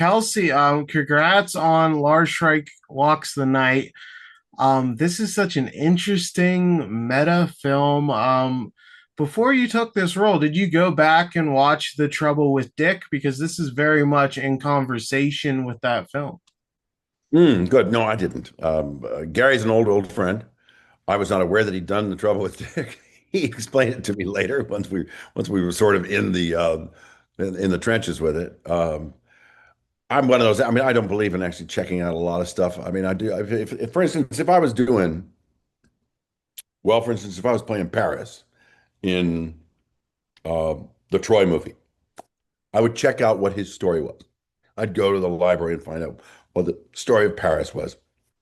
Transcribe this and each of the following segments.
Kelsey, congrats on Lars Shrike Walks the Night. This is such an interesting meta film. Before you took this role, did you go back and watch The Trouble with Dick? Because this is very much in conversation with that film. Good. No, I didn't. Gary's an old friend. I was not aware that he'd done the trouble with Dick. He explained it to me later once we were sort of in the trenches with it. I'm one of those. I mean, I don't believe in actually checking out a lot of stuff. I mean, I do. For instance, if I was doing well, for instance, if I was playing Paris in uh, the Troy movie, I would check out what his story was. I'd go to the library and find out what the story of Paris was.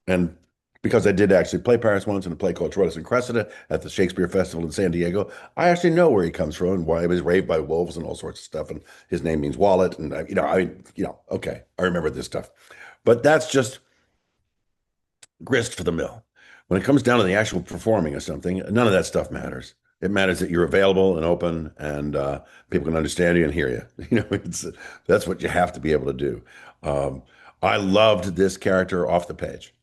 And because I did actually play Paris once in a play called Troilus and Cressida at the Shakespeare Festival in San Diego, I actually know where he comes from and why he was raised by wolves and all sorts of stuff. And his name means wallet. And okay, I remember this stuff. But that's just grist for the mill. When it comes down to the actual performing of something, none of that stuff matters. It matters that you're available and open, and people can understand you and hear you. That's what you have to be able to do. Um, I loved this character off the page,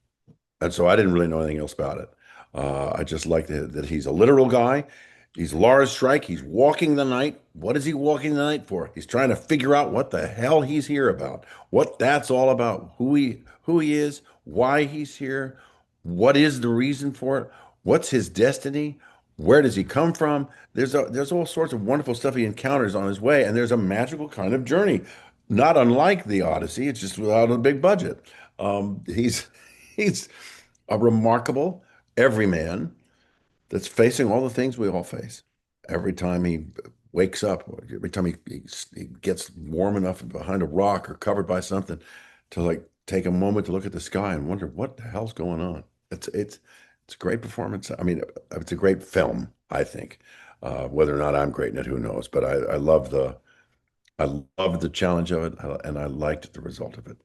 and so I didn't really know anything else about it. I just liked that he's a literal guy. He's Lars Shrike. He's walking the night. What is he walking the night for? He's trying to figure out what the hell he's here about, what that's all about, who he is, why he's here, what is the reason for it, what's his destiny, where does he come from? There's all sorts of wonderful stuff he encounters on his way, and there's a magical kind of journey, not unlike the Odyssey. It's just without a big budget. He's he's a remarkable everyman that's facing all the things we all face. Every time he wakes up, every time he gets warm enough behind a rock or covered by something to like take a moment to look at the sky and wonder what the hell's going on. It's a great performance. I mean, it's a great film, I think. Whether or not I'm great in it, who knows? But I love the challenge of it, and I liked the result of it.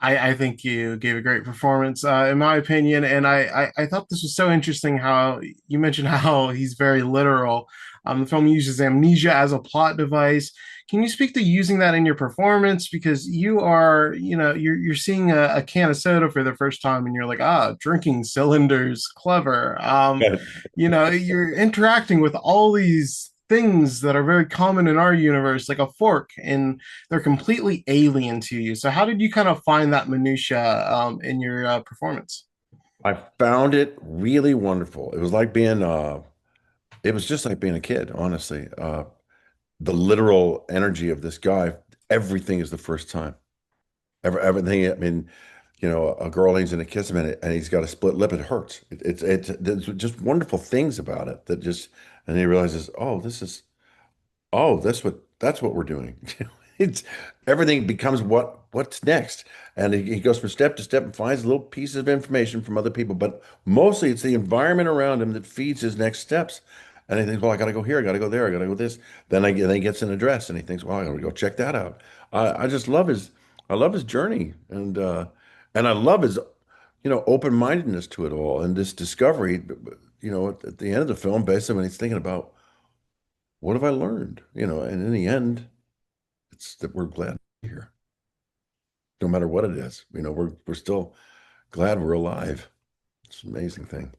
I think you gave a great performance, in my opinion. And I thought this was so interesting how you mentioned how he's very literal. The film uses amnesia as a plot device. Can you speak to using that in your performance? Because you are, you're seeing a can of soda for the first time and you're like, drinking cylinders, clever. You're interacting with all these things that are very common in our universe, like a fork, and they're completely alien to you. So how did you kind of find that minutia in your performance? I found it really wonderful. It was just like being a kid, honestly. The literal energy of this guy, everything is the first time. Everything, I mean, a girl leans in to kiss him and he's got a split lip. It hurts. There's just wonderful things about it and he realizes, that's what we're doing. It's everything becomes what's next. And he goes from step to step and finds little pieces of information from other people, but mostly it's the environment around him that feeds his next steps. And he thinks, well, I got to go here, I got to go there, I got to go this. Then he gets an address and he thinks, well, I got to go check that out. I just I love his journey, and I love his open-mindedness to it all and this discovery. At the end of the film, basically, when he's thinking about what have I learned, and in the end, it's that we're glad to be here, no matter what it is. We're still glad we're alive. It's an amazing thing.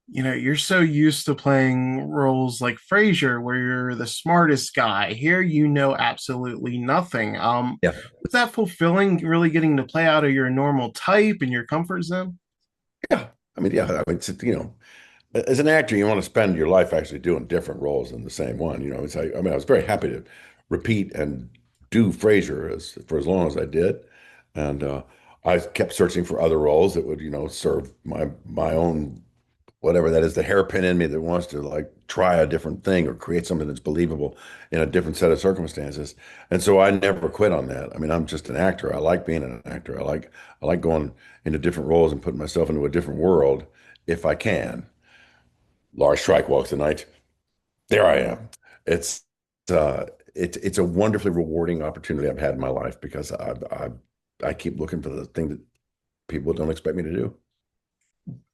You're so used to playing roles like Frasier, where you're the smartest guy. Here, you know absolutely nothing. Yeah. Was that fulfilling, really getting to play out of your normal type and your comfort zone? Yeah. I mean, yeah. I mean, as an actor, you want to spend your life actually doing different roles in the same one. I mean, I was very happy to repeat and do Frasier for as long as I did, and I kept searching for other roles that would, serve my own whatever that is, the hairpin in me that wants to like try a different thing or create something that's believable in a different set of circumstances. And so I never quit on that. I mean, I'm just an actor. I like being an actor. I like going into different roles and putting myself into a different world if I can. Lars Shrike walks the night. There I am. It's uh it's a wonderfully rewarding opportunity I've had in my life because I keep looking for the thing that people don't expect me to do.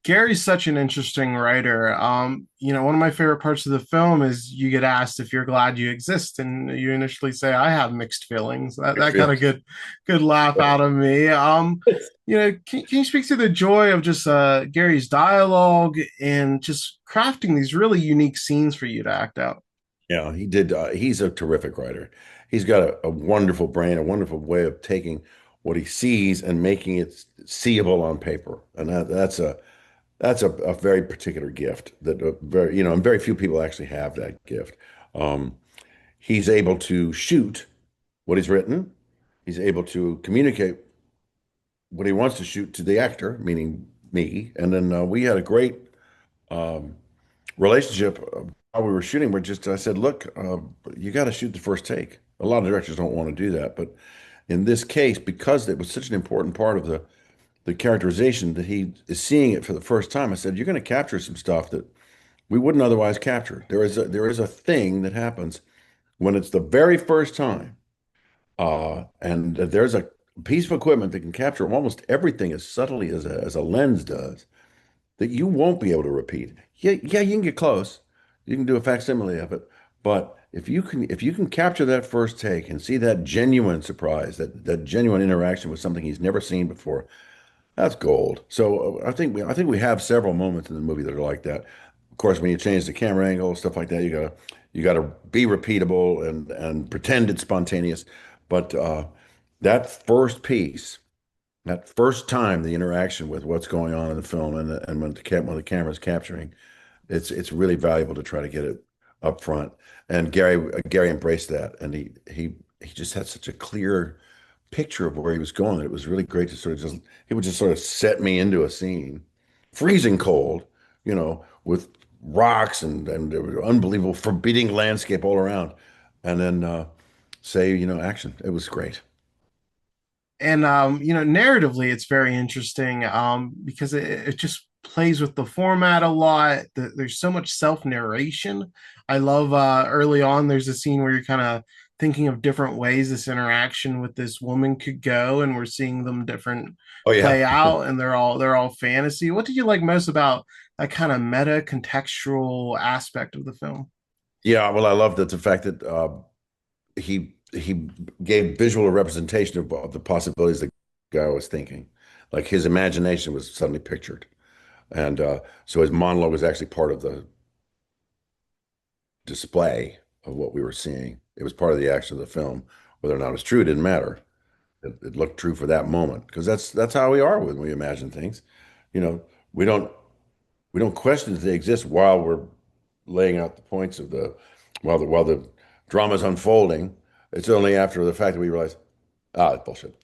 Gary's such an interesting writer. One of my favorite parts of the film is you get asked if you're glad you exist, and you initially say, "I have mixed feelings." That got a good laugh out of me. Can you speak to the joy of just Gary's dialogue and just crafting these really unique scenes for you to act out? Yeah, he did. He's a terrific writer. He's got a wonderful brain, a wonderful way of taking what he sees and making it seeable on paper. And that's a very particular gift that and very few people actually have that gift. Um, he's able to shoot what he's written. He's able to communicate what he wants to shoot to the actor, meaning me. And then we had a great um, relationship while we were shooting. I said, look, you got to shoot the first take. A lot of directors don't want to do that, but in this case, because it was such an important part of the characterization that he is seeing it for the first time, I said, you're going to capture some stuff that we wouldn't otherwise capture. There is a thing that happens when it's the very first time, and there's a piece of equipment that can capture almost everything as subtly as a lens does that you won't be able to repeat. Yeah, yeah, you can get close. You can do a facsimile of it, but if you can capture that first take and see that genuine surprise, that genuine interaction with something he's never seen before, that's gold. So I think we have several moments in the movie that are like that. Of course, when you change the camera angle, stuff like that, you gotta be repeatable and pretend it's spontaneous. But that first piece, that first time, the interaction with what's going on in the film and when the camera's capturing, it's really valuable to try to get it up front. And Gary embraced that, and he just had such a clear picture of where he was going. It was really great to sort of just he would just sort of set me into a scene, freezing cold, with rocks and unbelievable forbidding landscape all around, and then say, action. It was great. And narratively it's very interesting because it just plays with the format a lot. There's so much self-narration. I love early on there's a scene where you're kind of thinking of different ways this interaction with this woman could go, and we're seeing them different Oh yeah. play out, and they're all fantasy. What did you like most about that kind of meta contextual aspect of the film? Yeah, well, I love that the fact that he gave visual representation of the possibilities the guy was thinking. Like his imagination was suddenly pictured. And so his monologue was actually part of the display of what we were seeing. It was part of the action of the film. Whether or not it was true, it didn't matter. It looked true for that moment because that's how we are when we imagine things. You know, we don't we don't question that they exist while we're laying out the points of while the drama's unfolding. It's only after the fact that we realize, it's bullshit,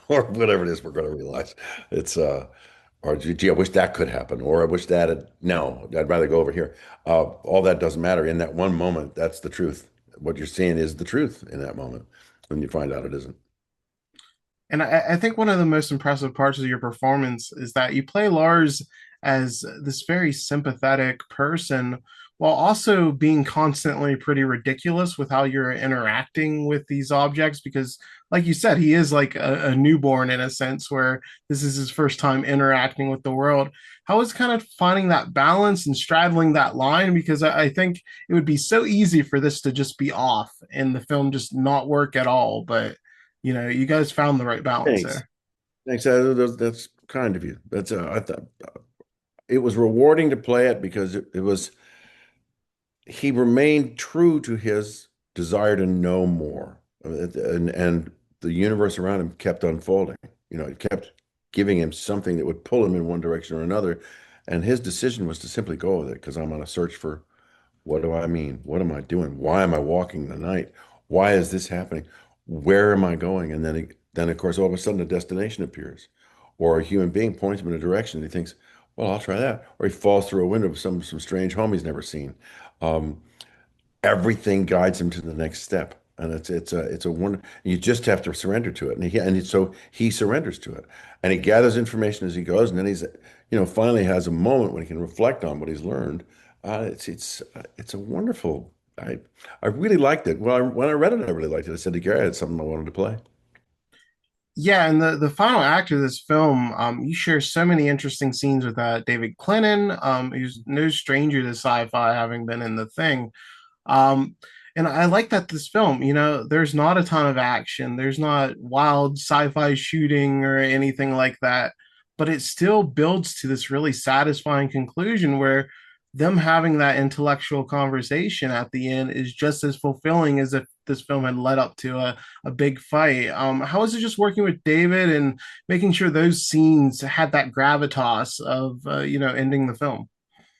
or whatever it is we're going to realize. It's or gee, I wish that could happen, or I wish that had, no, I'd rather go over here. All that doesn't matter. In that one moment, that's the truth. What you're seeing is the truth in that moment, when you find out it isn't. And I think one of the most impressive parts of your performance is that you play Lars as this very sympathetic person while also being constantly pretty ridiculous with how you're interacting with these objects. Because, like you said, he is like a newborn in a sense where this is his first time interacting with the world. How is kind of finding that balance and straddling that line? Because I think it would be so easy for this to just be off and the film just not work at all. But you guys found the right balance Thanks. there. Thanks. That's kind of you. I thought it was rewarding to play it because it was he remained true to his desire to know more, and the universe around him kept unfolding. It kept giving him something that would pull him in one direction or another, and his decision was to simply go with it because I'm on a search for what do I mean? What am I doing? Why am I walking the night? Why is this happening? Where am I going? And then of course, all of a sudden, a destination appears, or a human being points him in a direction. And he thinks, "Well, I'll try that." Or he falls through a window of some strange home he's never seen. Um, Everything guides him to the next step, and it's a wonder. You just have to surrender to it, so he surrenders to it, and he gathers information as he goes, and then finally has a moment when he can reflect on what he's learned. It's a wonderful. I really liked it. When I read it, I really liked it. I said to Gary, it's something I wanted to play. Yeah, and the final act of this film, you share so many interesting scenes with David Clennon, who's no stranger to sci-fi, having been in The Thing. Um, and I like that this film, there's not a ton of action, there's not wild sci-fi shooting or anything like that, but it still builds to this really satisfying conclusion where them having that intellectual conversation at the end is just as fulfilling as if this film had led up to a big fight. How is it just working with David and making sure those scenes had that gravitas of ending the film?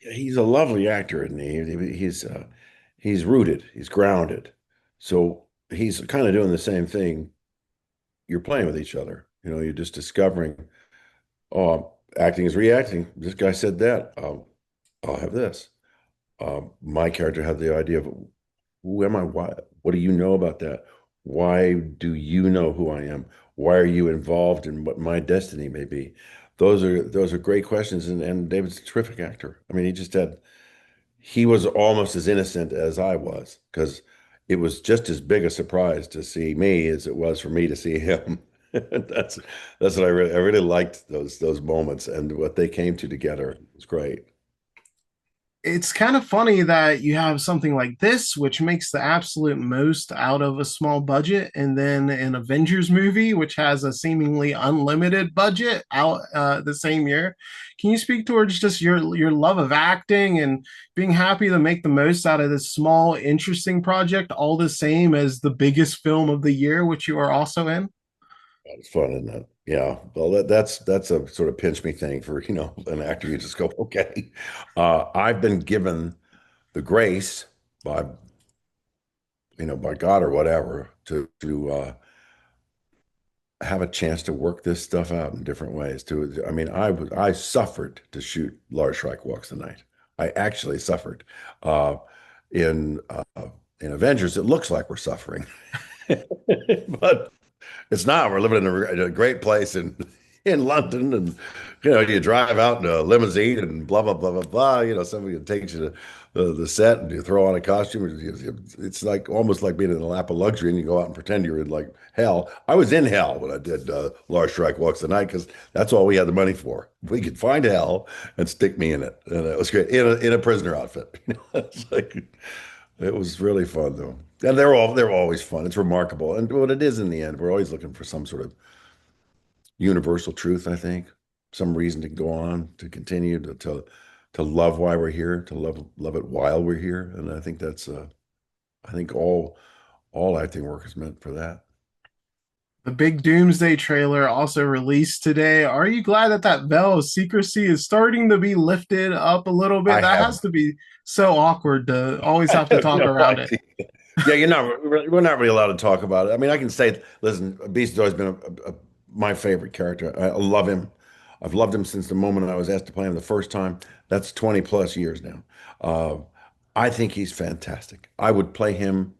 He's a lovely actor, and he's rooted, he's grounded. So he's kind of doing the same thing. You're playing with each other. You're just discovering, oh, acting is reacting. This guy said that. I'll have this. My character had the idea of who am I? What do you know about that? Why do you know who I am? Why are you involved in what my destiny may be? Those are great questions, and David's a terrific actor. I mean, he was almost as innocent as I was because it was just as big a surprise to see me as it was for me to see him. That's that's what I really liked those moments and what they came to together. It was great. It's kind of funny that you have something like this, which makes the absolute most out of a small budget, and then an Avengers movie, which has a seemingly unlimited budget out the same year. Can you speak towards just your love of acting and being happy to make the most out of this small, interesting project, all the same as the biggest film of the year, which you are also in? It's fun, isn't it? Yeah. Well, that's a sort of pinch me thing for, an actor. You just go, okay. I've been given the grace by, by God or whatever to have a chance to work this stuff out in different ways. I mean, I suffered to shoot Lars Shrike Walks the Night. I actually suffered. In in Avengers, it looks like we're suffering, but it's not. We're living in a great place in London, and you drive out in a limousine and blah blah blah blah blah. Somebody takes you to the set and you throw on a costume. It's like almost like being in a lap of luxury, and you go out and pretend you're in like hell. I was in hell when I did Lars Shrike Walks the Night because that's all we had the money for. We could find hell and stick me in it, and it was great in a prisoner outfit. It's like it was really fun though. And they're always fun. It's remarkable. And what it is in the end, we're always looking for some sort of universal truth, I think. Some reason to go on, to continue to love why we're here, to love it while we're here. And I think I think all acting work is meant for that. The big Doomsday trailer also released today. Are you glad that that veil of secrecy is starting to be lifted up a little bit? I That have has to be so awkward to always I have to have talk no around it. idea. Yeah, we're not really allowed to talk about it. I mean, I can say, listen, Beast has always been my favorite character. I love him. I've loved him since the moment I was asked to play him the first time. That's 20 plus years now. Uh, I think he's fantastic. I would play him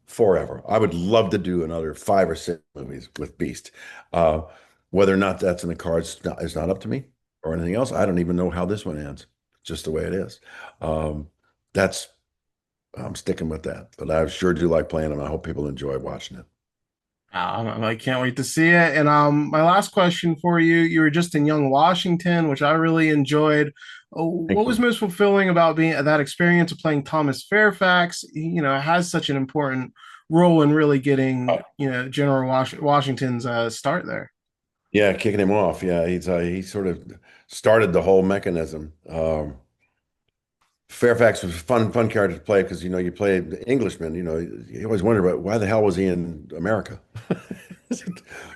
forever. I would love to do another 5 or 6 movies with Beast. Uh, whether or not that's in the cards is not up to me or anything else. I don't even know how this one ends. Just the way it is. That's I'm sticking with that. But I sure do like playing them. I hope people enjoy watching it. I can't wait to see it. And my last question for you: you were just in Young Washington, which I really enjoyed. Thank What was you. most fulfilling about being that experience of playing Thomas Fairfax? Has such an important role in really getting General Washington's start there. Yeah, kicking him off. Yeah, he sort of started the whole mechanism. Fairfax was a fun character to play because you play the Englishman. You always wonder about why the hell was he in America?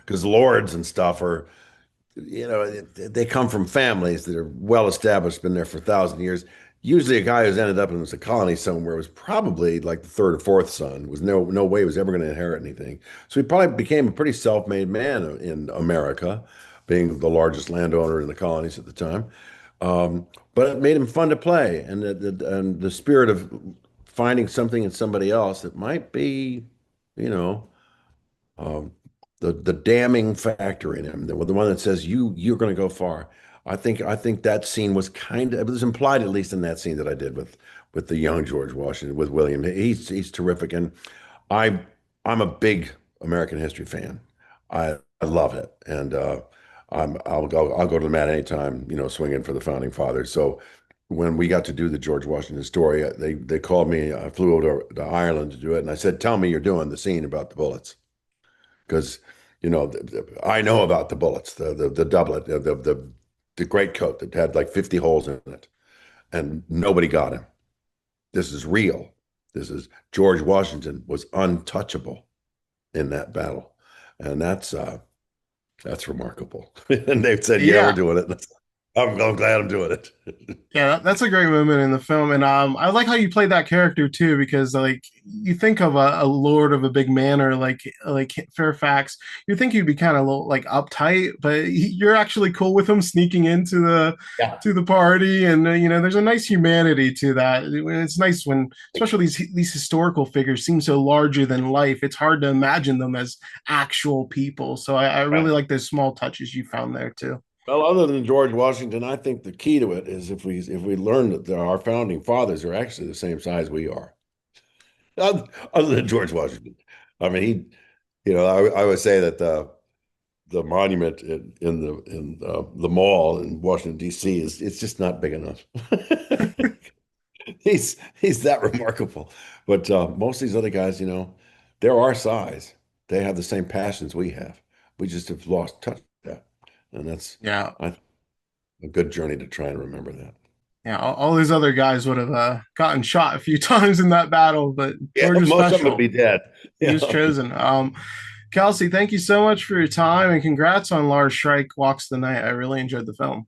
Because lords and stuff are they come from families that are well established, been there for 1,000 years. Usually, a guy who's ended up in a colony somewhere was probably like the third or fourth son. Was no way he was ever going to inherit anything. So he probably became a pretty self-made man in America, being the largest landowner in the colonies at the time. But it made him fun to play, and the spirit of finding something in somebody else that might be, you know um, the damning factor in him, the one that says you're going to go far. I think that scene was it was implied at least in that scene that I did with the young George Washington with William. He's terrific, and I I'm a big American history fan. I I love it, and I'll go to the mat anytime, swinging for the founding fathers. So when we got to do the George Washington story, they called me. I flew over to Ireland to do it, and I said, "Tell me you're doing the scene about the bullets, because I know about the bullets, the doublet, the great coat that had like 50 holes in it, and nobody got him. This is real. This is George Washington was untouchable in that battle, and that's remarkable." And they said, "Yeah, we're Yeah. doing it." I'm glad I'm doing it. Yeah, that's a great moment in the film, and I like how you played that character too, because like you think of a lord of a big manor like Fairfax, you think he'd be kind of like uptight, but you're actually cool with him sneaking into Yeah. the party, and there's a nice humanity to that. It's nice when, especially these historical figures seem so larger than life. It's hard to imagine them as actual people. So I really Right. like those small touches you found there too. Well, other than George Washington, I think the key to it is if we learn that our founding fathers are actually the same size we are. Other than George Washington, I mean, I would say that the monument in the mall in Washington D.C. is it's just not big enough. He's that remarkable, but most of these other guys, they're our size. They have the same passions we have. We just have lost touch with that, and that's Yeah. I think a good journey to try and remember that. Yeah, all these other guys would have gotten shot a few times in that battle, but Yeah, George was most of them would special. be dead. He was Yeah. chosen. Kelsey, thank you so much for your time and congrats on Lars Shrike Walks the Night. I really enjoyed the film.